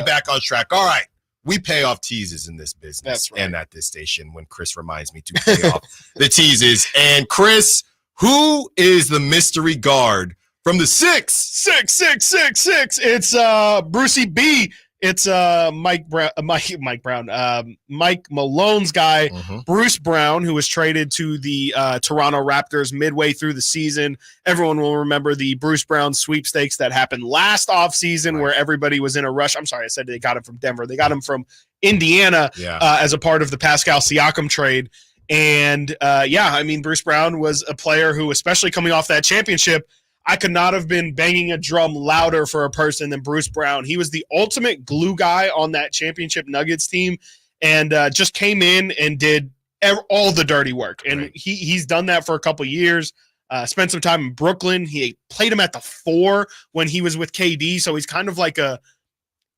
back on track. All right. We pay off teases in this business. That's right. And at this station when Chris reminds me to pay off the teases. And Chris, who is the mystery guard from the 6? It's Brucey B. It's Mike Malone's guy, Bruce Brown, who was traded to the Toronto Raptors midway through the season. Everyone will remember the Bruce Brown sweepstakes that happened last offseason where everybody was in a rush. I'm sorry, I said they got him from Denver. They got him from Indiana as a part of the Pascal Siakam trade. And, Bruce Brown was a player who, especially coming off that championship, I could not have been banging a drum louder for a person than Bruce Brown. He was the ultimate glue guy on that championship Nuggets team and just came in and did all the dirty work. And he's done that for a couple years, spent some time in Brooklyn. He played him at the 4 when he was with KD. So he's kind of like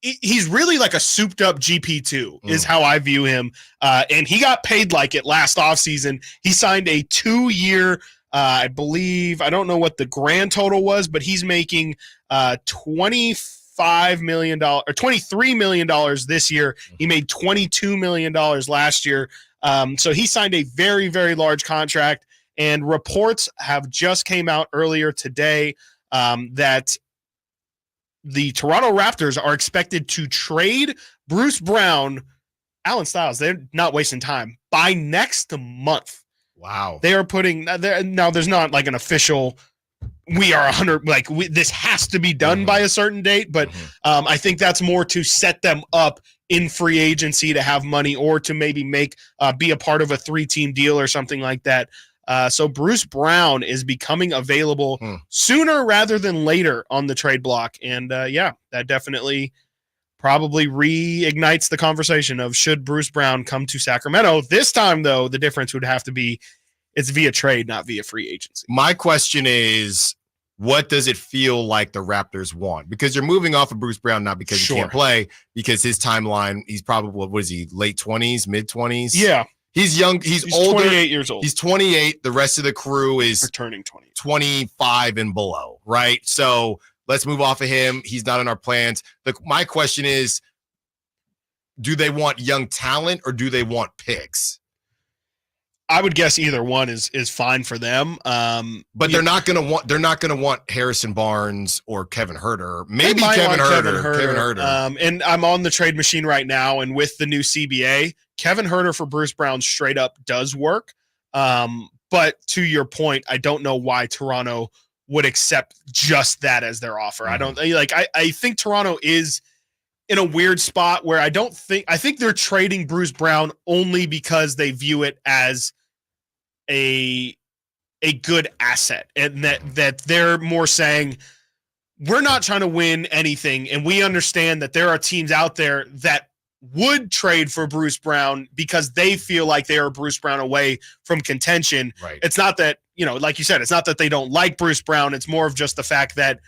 he's really like a souped up GP2 is how I view him. And he got paid like it last offseason. He signed a 2-year I believe, I don't know what the grand total was, but he's making $25 million or $23 million this year. He made $22 million last year. So he signed a very, very large contract, and reports have just came out earlier today that the Toronto Raptors are expected to trade Bruce Brown, Alan Stiles, they're not wasting time, by next month. Wow. They are putting now there's not like an official we are 100 this has to be done by a certain date, but I think that's more to set them up in free agency to have money or to maybe be a part of a 3-team deal or something like that. So Bruce Brown is becoming available sooner rather than later on the trade block. And that definitely probably reignites the conversation of should Bruce Brown come to Sacramento. This time, though, the difference would have to be it's via trade, not via free agency. My question is, what does it feel like the Raptors want? Because you're moving off of Bruce Brown, not because he can't play, because his timeline, he's probably, what is he, late 20s, mid 20s? Yeah. He's young. He's older. 28 years old. He's 28. The rest of the crew is turning 20. 25 and below, right? So let's move off of him. He's not in our plans. My question is, do they want young talent or do they want picks? I would guess either one is fine for them. But they're not going to want Harrison Barnes or Kevin Huerter. Maybe Kevin Huerter. And I'm on the trade machine right now, and with the new CBA, Kevin Huerter for Bruce Brown straight up does work. But to your point, I don't know why Toronto would accept just that as their offer. I don't I think Toronto is in a weird spot where I think they're trading Bruce Brown only because they view it as a good asset, and that they're more saying we're not trying to win anything, and we understand that there are teams out there that would trade for Bruce Brown because they feel like they are Bruce Brown away from contention. Right. It's not that, like you said, it's not that they don't like Bruce Brown. It's more of just the fact that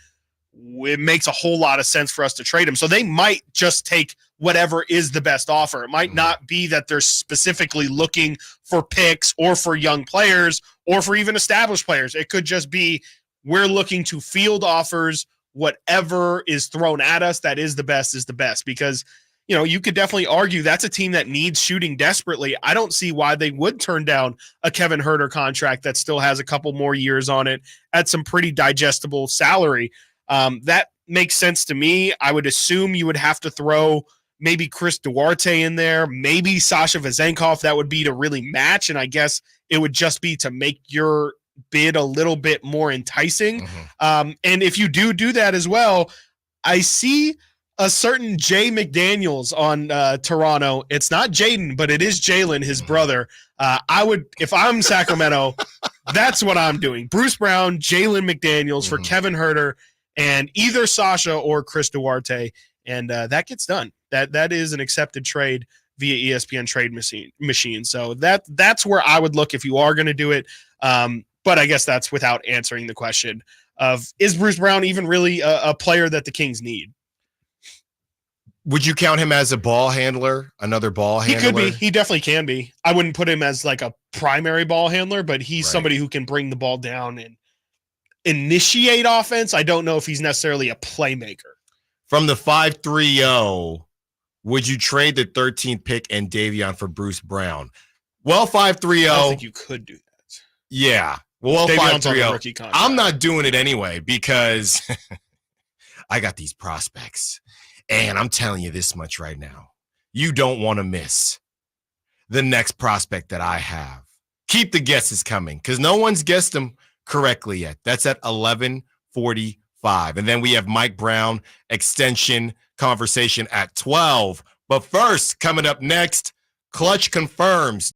it makes a whole lot of sense for us to trade him. So they might just take whatever is the best offer. It might not be that they're specifically looking for picks or for young players or for even established players. It could just be we're looking to field offers. Whatever is thrown at us that is the best, because you could definitely argue that's a team that needs shooting desperately. I don't see why they would turn down a Kevin Huerter contract that still has a couple more years on it at some pretty digestible salary. That makes sense to me. I would assume you would have to throw maybe Chris Duarte in there, maybe Sasha Vezenkov. That would be to really match, and I guess it would just be to make your bid a little bit more enticing. And if you do that as well, I see a certain Jay McDaniels on Toronto. It's not Jaden, but it is Jalen, his brother. I would, if I'm Sacramento, that's what I'm doing. Bruce Brown, Jalen McDaniels for Kevin Huerter, and either Sasha or Chris Duarte, and that gets done. That is an accepted trade via ESPN trade machine. So that's where I would look if you are going to do it. But I guess that's without answering the question of, is Bruce Brown even really a player that the Kings need? Would you count him as a ball handler, another ball handler? He could be. He definitely can be. I wouldn't put him as like a primary ball handler, but he's somebody who can bring the ball down and initiate offense. I don't know if he's necessarily a playmaker. From the 530, Would you trade the 13th pick and Davion for Bruce Brown? Well, 530. I don't think you could do that. Yeah. Well, Davion's on the 530. rookie contract. I'm not doing it anyway because I got these prospects. And I'm telling you this much right now. You don't want to miss the next prospect that I have. Keep the guesses coming because no one's guessed them correctly yet. That's at 11:45. And then we have Mike Brown extension conversation at 12. But first, coming up next, Clutch confirms